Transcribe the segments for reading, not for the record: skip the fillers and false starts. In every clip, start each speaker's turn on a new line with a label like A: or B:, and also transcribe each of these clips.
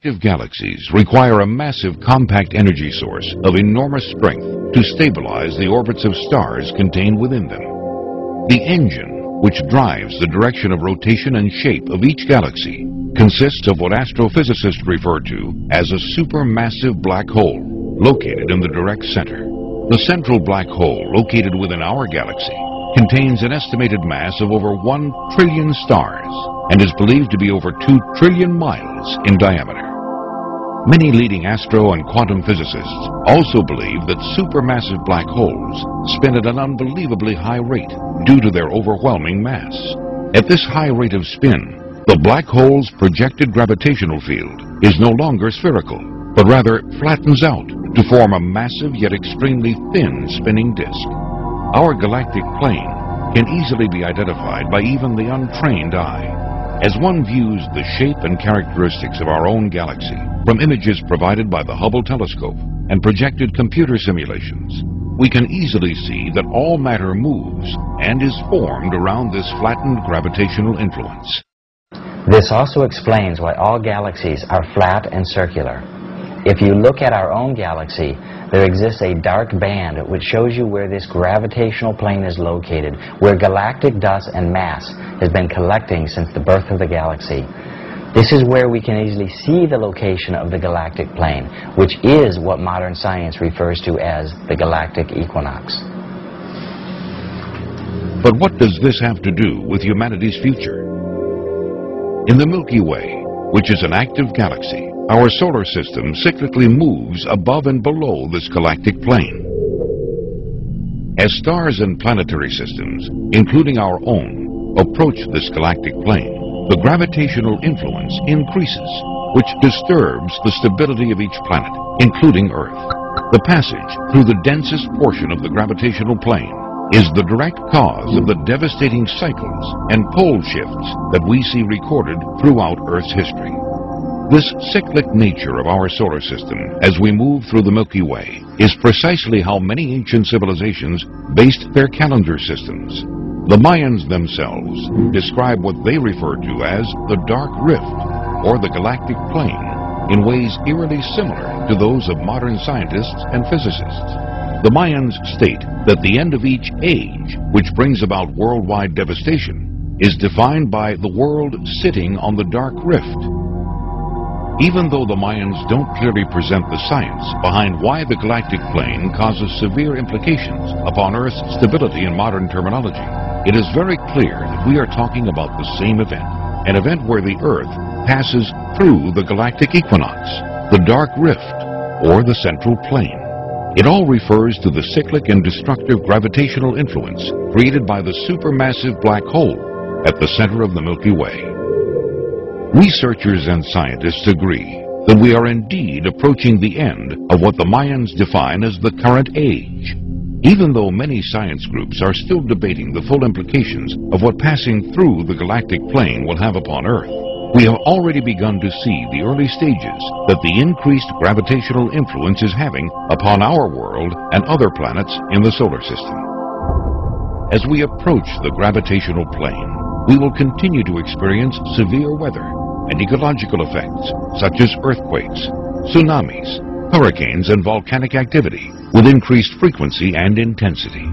A: Active galaxies require a massive compact energy source of enormous strength to stabilize the orbits of stars contained within them. The engine, which drives the direction of rotation and shape of each galaxy, consists of what astrophysicists refer to as a supermassive black hole, located in the direct center. The central black hole, located within our galaxy, contains an estimated mass of over 1 trillion stars and is believed to be over 2 trillion miles in diameter. Many leading astro and quantum physicists also believe that supermassive black holes spin at an unbelievably high rate due to their overwhelming mass. At this high rate of spin, the black hole's projected gravitational field is no longer spherical, but rather flattens out to form a massive yet extremely thin spinning disk. Our galactic plane can easily be identified by even the untrained eye. As one views the shape and characteristics of our own galaxy from images provided by the Hubble telescope and projected computer simulations, we can easily see that all matter moves and is formed around this flattened gravitational influence.
B: This also explains why all galaxies are flat and circular. If you look at our own galaxy, there exists a dark band which shows you where this gravitational plane is located, where galactic dust and mass has been collecting since the birth of the galaxy. This is where we can easily see the location of the galactic plane, which is what modern science refers to as the galactic equinox.
A: But what does this have to do with humanity's future? In the Milky Way, which is an active galaxy, our solar system cyclically moves above and below this galactic plane. As stars and planetary systems, including our own, approach this galactic plane, the gravitational influence increases, which disturbs the stability of each planet, including Earth. The passage through the densest portion of the gravitational plane is the direct cause of the devastating cycles and pole shifts that we see recorded throughout Earth's history. This cyclic nature of our solar system as we move through the Milky Way is precisely how many ancient civilizations based their calendar systems. The Mayans themselves describe what they refer to as the dark rift, or the galactic plane, in ways eerily similar to those of modern scientists and physicists. The Mayans state that the end of each age, which brings about worldwide devastation, is defined by the world sitting on the dark rift. Even though the Mayans don't clearly present the science behind why the galactic plane causes severe implications upon Earth's stability in modern terminology, it is very clear that we are talking about the same event, an event where the Earth passes through the galactic equinox, the dark rift, or the central plane. It all refers to the cyclic and destructive gravitational influence created by the supermassive black hole at the center of the Milky Way. Researchers and scientists agree that we are indeed approaching the end of what the Mayans define as the current age. Even though many science groups are still debating the full implications of what passing through the galactic plane will have upon Earth, we have already begun to see the early stages that the increased gravitational influence is having upon our world and other planets in the solar system. As we approach the gravitational plane, we will continue to experience severe weather and ecological effects such as earthquakes, tsunamis, hurricanes, and volcanic activity with increased frequency and intensity.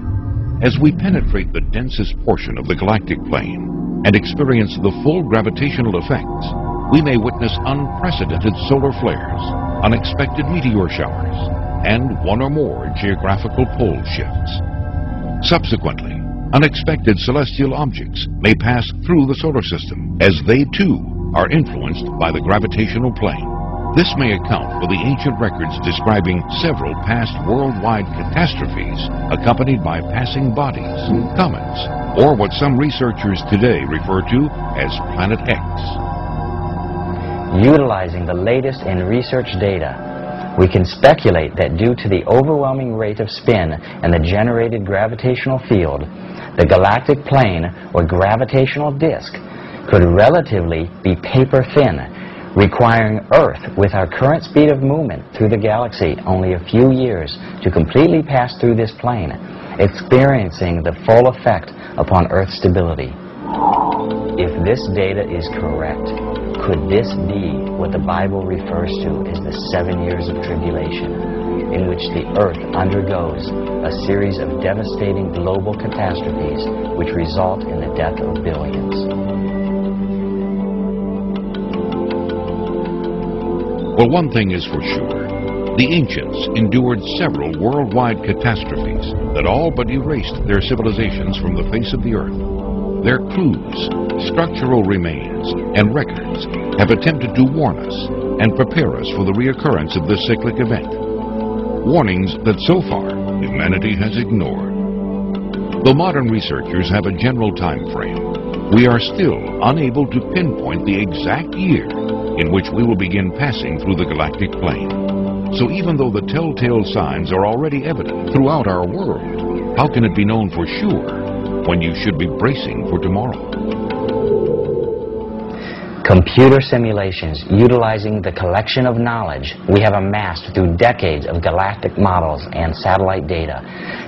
A: As we penetrate the densest portion of the galactic plane and experience the full gravitational effects, we may witness unprecedented solar flares, unexpected meteor showers, and one or more geographical pole shifts. Subsequently, unexpected celestial objects may pass through the solar system as they too are influenced by the gravitational plane. This may account for the ancient records describing several past worldwide catastrophes accompanied by passing bodies, comets, or what some researchers today refer to as Planet X.
B: Utilizing the latest in research data, we can speculate that due to the overwhelming rate of spin and the generated gravitational field, the galactic plane or gravitational disk could relatively be paper thin, requiring Earth, with our current speed of movement through the galaxy, only a few years to completely pass through this plane, experiencing the full effect upon Earth's stability. If this data is correct, Could this be what the Bible refers to as the 7 years of tribulation, in which the earth undergoes a series of devastating global catastrophes which result in the death of billions?
A: Well, one thing is for sure. The ancients endured several worldwide catastrophes that all but erased their civilizations from the face of the earth. Their clues, structural remains, and records have attempted to warn us and prepare us for the reoccurrence of this cyclic event. Warnings that so far humanity has ignored. Though modern researchers have a general time frame, we are still unable to pinpoint the exact year in which we will begin passing through the galactic plane. So even though the telltale signs are already evident throughout our world, how can it be known for sure when you should be bracing for tomorrow?
B: Computer simulations utilizing the collection of knowledge we have amassed through decades of galactic models and satellite data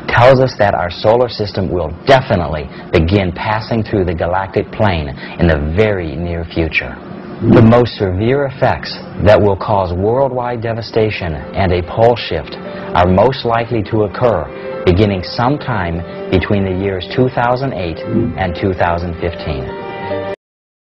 B: tells us that our solar system will definitely begin passing through the galactic plane in the very near future. The most severe effects that will cause worldwide devastation and a pole shift are most likely to occur beginning sometime between the years 2008 and 2015.